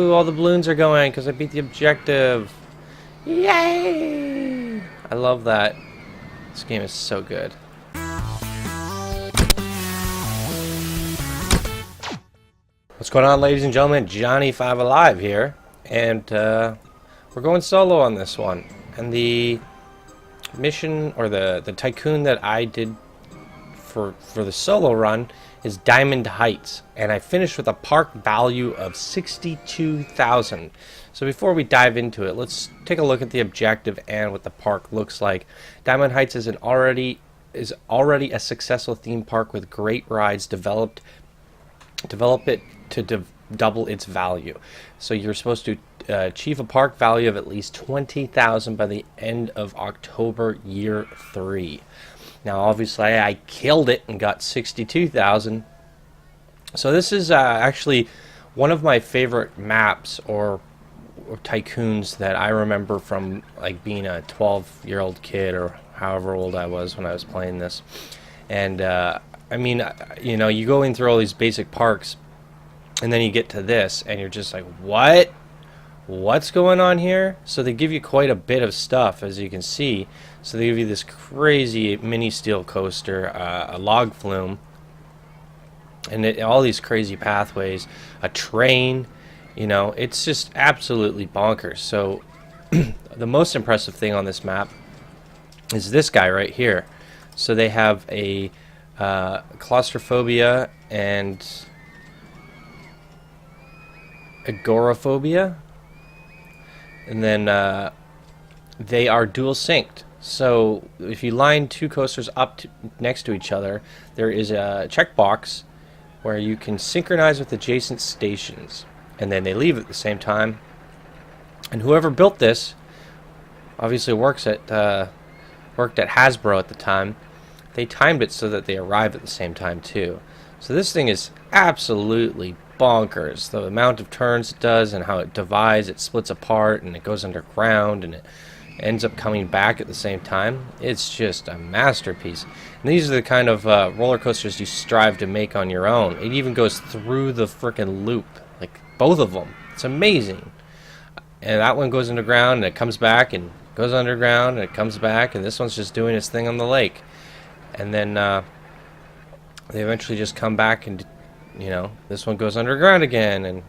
Ooh, all the balloons are going because I beat the objective. Yay! I love that. This game is so good. What's going on, ladies and gentlemen? Johnny5 Alive here, and we're going solo on this one. And the mission, or the tycoon that I did for the solo run is Diamond Heights, and I finished with a park value of 62,000. So before we dive into it, let's take a look at the objective and what the park looks like. Diamond Heights is already a successful theme park with great rides. Develop it to double its value. So you're supposed to achieve a park value of at least 20,000 by the end of October year 3. Now, obviously, I killed it and got 62,000. So this is actually one of my favorite maps or tycoons that I remember from like being a 12-year-old kid or however old I was when I was playing this. And I mean, you know, you go in through all these basic parks, and then you get to this, and you're just like, what? What's going on here? So they give you quite a bit of stuff, as you can see. So they give you this crazy mini steel coaster, a log flume, and all these crazy pathways, a train. You know, it's just absolutely bonkers. So the most impressive thing on this map is this guy right here. So they have a claustrophobia and agoraphobia, and then they are dual synced. So if you line two coasters up next to each other, there is a checkbox where you can synchronize with adjacent stations, and then they leave at the same time. And whoever built this obviously worked at Hasbro at the time. They timed it so that they arrive at the same time too. So this thing is absolutely bonkers. The amount of turns it does and how it divides, it splits apart, and it goes underground, and it ends up coming back at the same time. It's just a masterpiece. And these are the kind of roller coasters you strive to make on your own. It even goes through the frickin' loop, like both of them. It's amazing. And that one goes underground, and it comes back, and goes underground, and it comes back, and this one's just doing its thing on the lake. And then they eventually just come back, and you know, this one goes underground again, and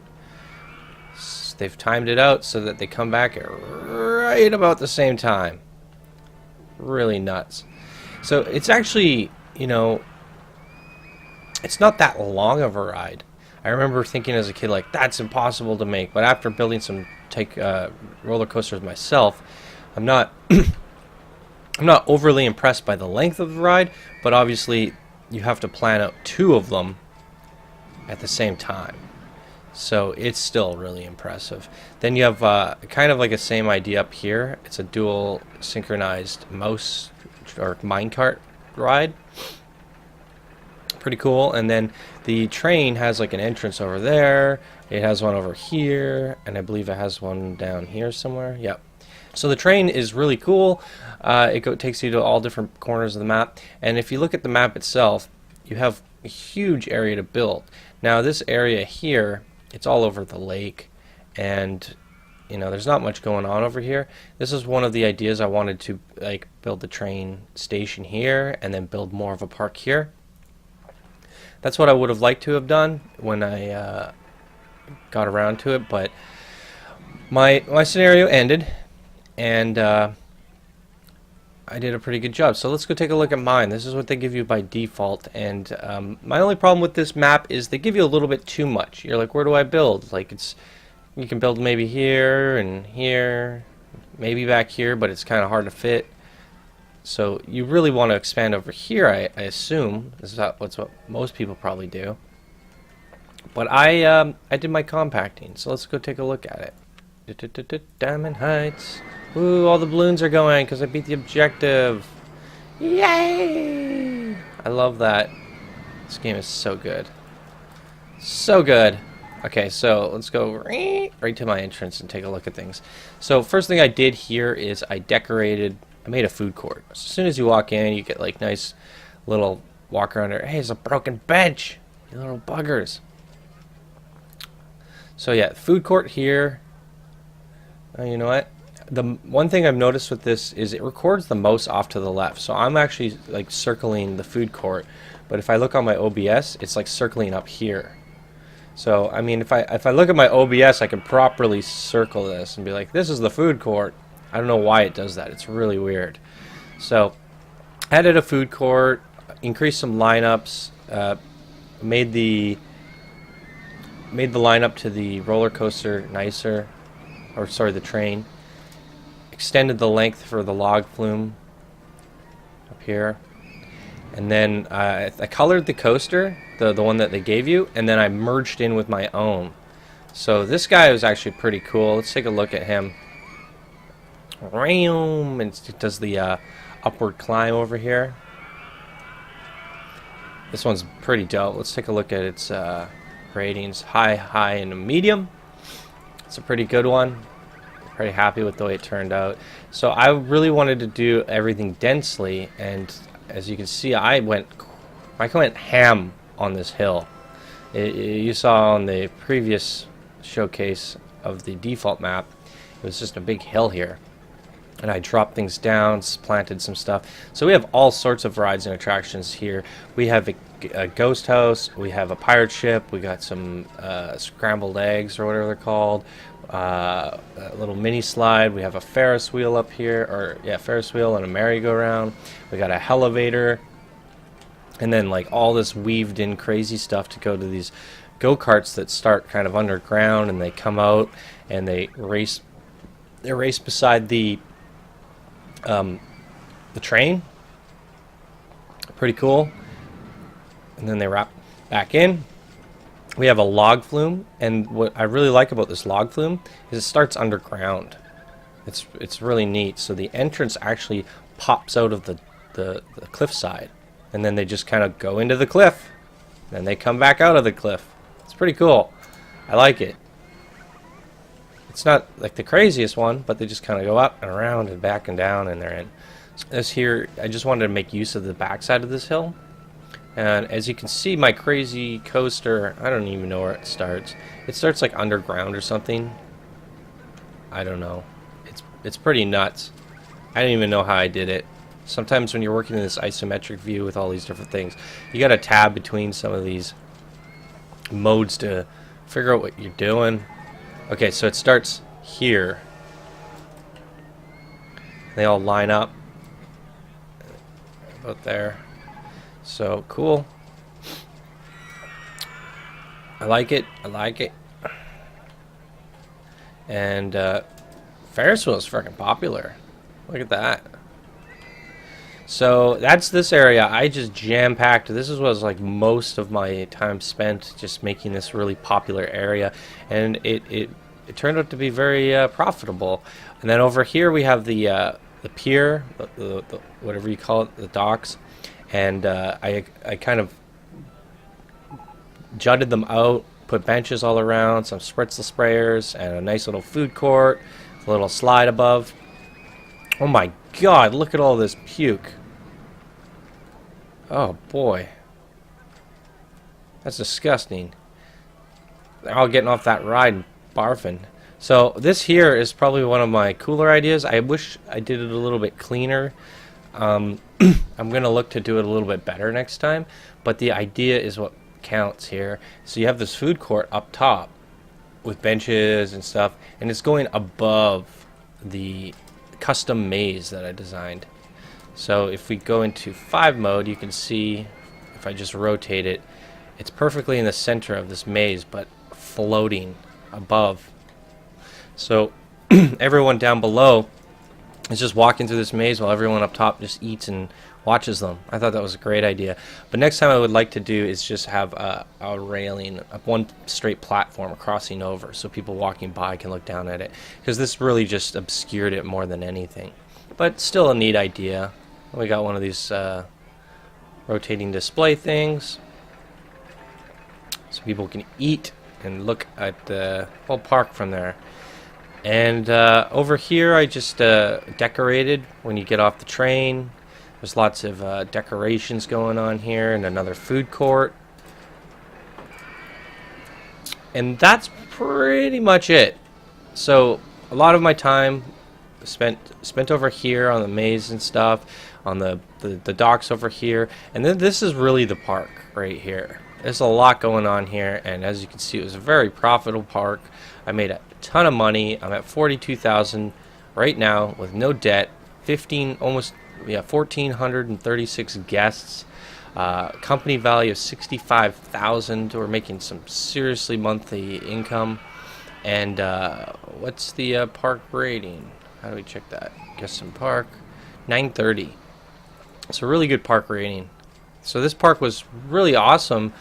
they've timed it out so that they come back at right about the same time. Really nuts. So it's actually, you know, it's not that long of a ride. I remember thinking as a kid, like, that's impossible to make. But after building some roller coasters myself, I'm not I'm not overly impressed by the length of the ride, but obviously you have to plan out two of them at the same time. So it's still really impressive. Then you have kind of like a same idea up here. It's a dual synchronized mouse or minecart ride. Pretty cool. And then the train has like an entrance over there. It has one over here, and I believe it has one down here somewhere. Yep. So the train is really cool. It takes you to all different corners of the map. And if you look at the map itself, you have a huge area to build. Now this area here, it's all over the lake, and you know, there's not much going on over here. This is one of the ideas. I wanted to like build the train station here and then build more of a park here. That's what I would have liked to have done when I got around to it, but my scenario ended, and I did a pretty good job. So let's go take a look at mine. This is what they give you by default, and my only problem with this map is they give you a little bit too much. You're like, where do I build? Like, you can build maybe here and here, maybe back here, but it's kind of hard to fit. So you really want to expand over here, I assume. This is what most people probably do. But I did my compacting, so let's go take a look at it. Diamond Heights. Ooh, all the balloons are going because I beat the objective. Yay! I love that. This game is so good. So good. Okay, so let's go right to my entrance and take a look at things. So first thing I did here is I made a food court. So as soon as you walk in, you get like nice little walk around there. Hey, it's a broken bench. You little buggers. So yeah, food court here. You know what? The one thing I've noticed with this is it records the most off to the left. So I'm actually like circling the food court, but if I look on my OBS, it's like circling up here. So I mean, if I look at my OBS, I can properly circle this and be like, this is the food court. I don't know why it does that. It's really weird. So added a food court, increased some lineups, made the lineup to the roller coaster nicer, or sorry, the train. Extended the length for the log flume up here, and then I colored the coaster, the one that they gave you, and then I merged in with my own. So this guy was actually pretty cool. Let's take a look at him. And it does the upward climb over here. This one's pretty dope. Let's take a look at its ratings. High, and medium. It's a pretty good one. Pretty happy with the way it turned out. So I really wanted to do everything densely, and as you can see, I went ham on this hill. You saw on the previous showcase of the default map, it was just a big hill here. And I dropped things down, planted some stuff. So we have all sorts of rides and attractions here. We have a ghost house, we have a pirate ship, we got some scrambled eggs or whatever they're called, a little mini slide, we have a Ferris wheel up here, or yeah, Ferris wheel and a merry-go-round. We got a elevator, and then like all this weaved in crazy stuff to go to these go-karts that start kind of underground, and they come out and they race beside the train. Pretty cool. And then they wrap back in. We have a log flume, and what I really like about this log flume is it starts underground. It's really neat. So the entrance actually pops out of the cliffside, and then they just kind of go into the cliff, then they come back out of the cliff. It's pretty cool. I like it. It's not like the craziest one, but they just kind of go up and around and back and down, and they're in. So this here, I just wanted to make use of the backside of this hill. And as you can see, my crazy coaster, I don't even know where it starts. It starts like underground or something. I don't know. It's pretty nuts. I don't even know how I did it. Sometimes when you're working in this isometric view with all these different things, you got to tab between some of these modes to figure out what you're doing. Okay, so it starts here. They all line up about there. So cool. I like it. And Ferris wheel is freaking popular. Look at that. So that's this area. I just jam-packed. This was like most of my time spent just making this really popular area, and it turned out to be very profitable. And then over here we have the pier, the whatever you call it, the docks, and I kind of jutted them out, put benches all around, some spritzel sprayers, and a nice little food court, a little slide above. Oh my god, look at all this puke. Oh boy. That's disgusting. They're all getting off that ride and barfing. So this here is probably one of my cooler ideas. I wish I did it a little bit cleaner. I'm going to look to do it a little bit better next time. But the idea is what counts here. So you have this food court up top with benches and stuff. And it's going above the custom maze that I designed. So if we go into 5 mode, you can see if I just rotate it, it's perfectly in the center of this maze, but floating above. So everyone down below is just walking through this maze while everyone up top just eats and watches them. I thought that was a great idea. But next time I would like to do is just have a railing, one straight platform crossing over so people walking by can look down at it. Because this really just obscured it more than anything. But still a neat idea. We got one of these rotating display things so people can eat and look at the whole park from there. And over here I just decorated when you get off the train. There's lots of decorations going on here, and another food court. And that's pretty much it. So a lot of my time spent over here on the maze and stuff, on the docks over here, and then this is really the park right here. There's a lot going on here, and as you can see, it was a very profitable park. I made a ton of money. I'm at 42,000 right now with no debt. 1,436 guests. Company value of 65,000. We're making some seriously monthly income. And what's the park rating? How do we check that? Guesson Park, 930. It's a really good park rating. So this park was really awesome.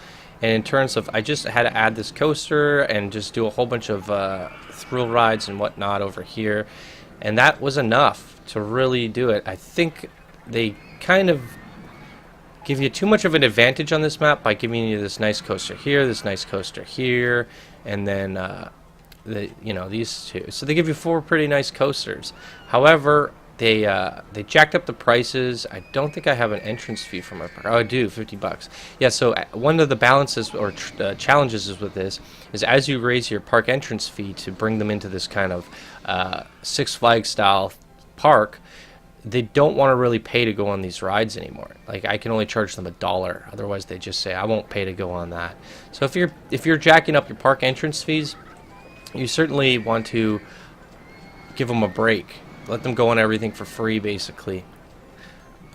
And in terms of, I just had to add this coaster and just do a whole bunch of thrill rides and whatnot over here. And that was enough to really do it. I think they kind of give you too much of an advantage on this map by giving you this nice coaster here, this nice coaster here, and then these two. So they give you 4 pretty nice coasters. However, they jacked up the prices. I don't think I have an entrance fee for my park. Oh, I do, $50. Yeah. So one of the balances or challenges is with this is as you raise your park entrance fee to bring them into this kind of Six Flags style park, they don't want to really pay to go on these rides anymore. Like, I can only charge them $1. Otherwise, they just say I won't pay to go on that. So if you're jacking up your park entrance fees, you certainly want to give them a break. Let them go on everything for free, basically.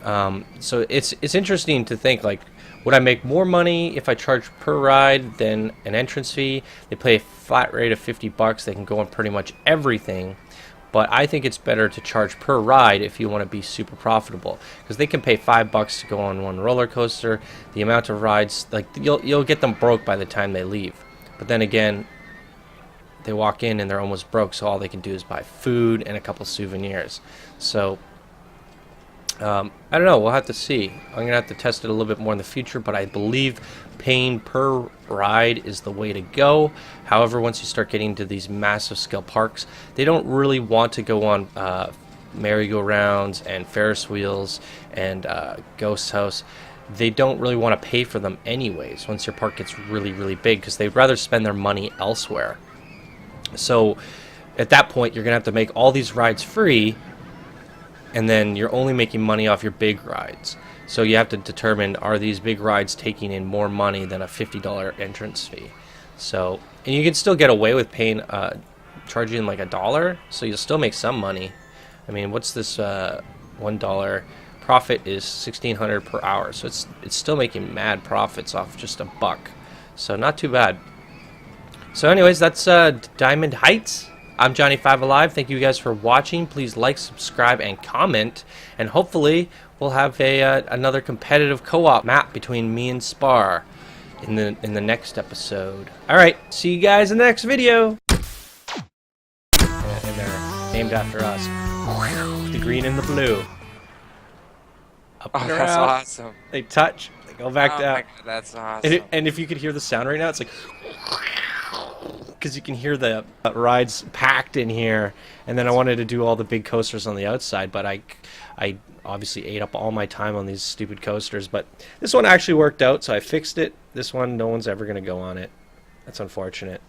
So it's interesting to think, like, would I make more money if I charge per ride than an entrance fee? They pay a flat rate of $50. They can go on pretty much everything. But I think it's better to charge per ride if you want to be super profitable, because they can pay $5 to go on one roller coaster. The amount of rides, like, you'll get them broke by the time they leave. But then again, they walk in and they're almost broke, so all they can do is buy food and a couple souvenirs. So I don't know, we'll have to see. I'm gonna have to test it a little bit more in the future, but I believe paying per ride is the way to go. However, once you start getting to these massive scale parks, they don't really want to go on merry-go-rounds and Ferris wheels and Ghost House. They don't really want to pay for them anyways once your park gets really, really big, because they'd rather spend their money elsewhere. So at that point, you're going to have to make all these rides free, and then you're only making money off your big rides. So you have to determine, are these big rides taking in more money than a $50 entrance fee? So, and you can still get away with paying, charging like $1, so you'll still make some money. I mean, what's this $1 profit is $1,600 per hour, so it's still making mad profits off just $1. So not too bad. So anyways, that's Diamond Heights. I'm Johnny5Alive. Thank you guys for watching. Please like, subscribe, and comment. And hopefully we'll have another competitive co-op map between me and Spar in the next episode. All right, see you guys in the next video. And they're named after us. The green and the blue. Up and that's around. awesome. They touch. They go back down. My God, that's awesome. And if you could hear the sound right now, it's like, because you can hear the rides packed in here. And then I wanted to do all the big coasters on the outside, but I obviously ate up all my time on these stupid coasters. But this one actually worked out, so I fixed it. This one, no one's ever going to go on it. That's unfortunate.